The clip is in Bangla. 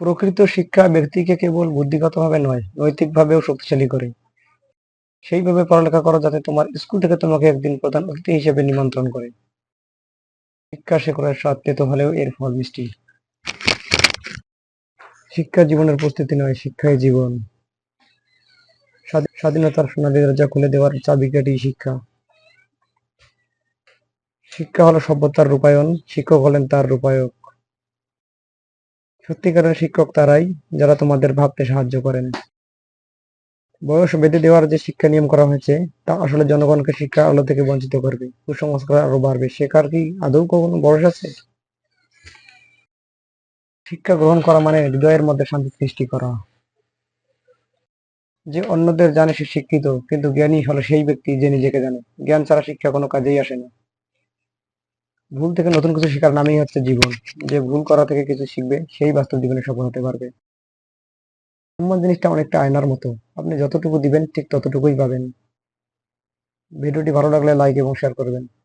প্রকৃত শিক্ষা ব্যক্তিকে কেবল বুদ্ধিগতভাবে নয়, নৈতিকভাবেও শক্তিশালী করে। সেইভাবে পড়ালেখা করো যাতে তোমার স্কুল থেকে তোমাকে একদিন প্রধান অতিথি হিসেবে নিমন্ত্রণ করে। শিক্ষা শেকড়ের স্বাদ তেতো হলেও এর ফল মিষ্টি। শিক্ষা জীবনের প্রস্তুতি নয়, শিক্ষাই জীবন। স্বাধীনতার সোনালী দরজা খুলে দেওয়ার চাবিকাঠি শিক্ষা। শিক্ষা হলো সভ্যতার রূপায়ণ, শিক্ষক হলেন তার রূপায়ক। সত্যিকারের শিক্ষক তারাই, যারা তোমাদের ভাবতে সাহায্য করেন। বয়স বেঁধে দেওয়ার যে শিক্ষা নিয়ম করা হয়েছে, তা আসলে জনগণকে শিক্ষার আলো থেকে বঞ্চিত করবে, কুসংস্কার আরো বাড়বে। শেখার কি আদৌ কোনো বয়স আছে? শিক্ষা গ্রহণ করা মানে হৃদয়ের মধ্যে শান্তি সৃষ্টি করা। যে অন্যদের জানে সে শিক্ষিত, কিন্তু জ্ঞানী হলো সেই ব্যক্তি যে নিজেকে জানে। জ্ঞান ছাড়া শিক্ষা কোনো কাজেই আসে না। ভুল থেকে নতুন কিছু শেখার নামই হচ্ছে জীবন। যে ভুল করা থেকে কিছু শিখবে, সেই বাস্তব জীবনে সফল হতে পারবে। সম্মান জিনিসটা অনেকটা আয়নার মতো, আপনি যতটুকু দিবেন ঠিক ততটুকুই পাবেন। ভিডিওটি ভালো লাগলে লাইক এবং শেয়ার করবেন।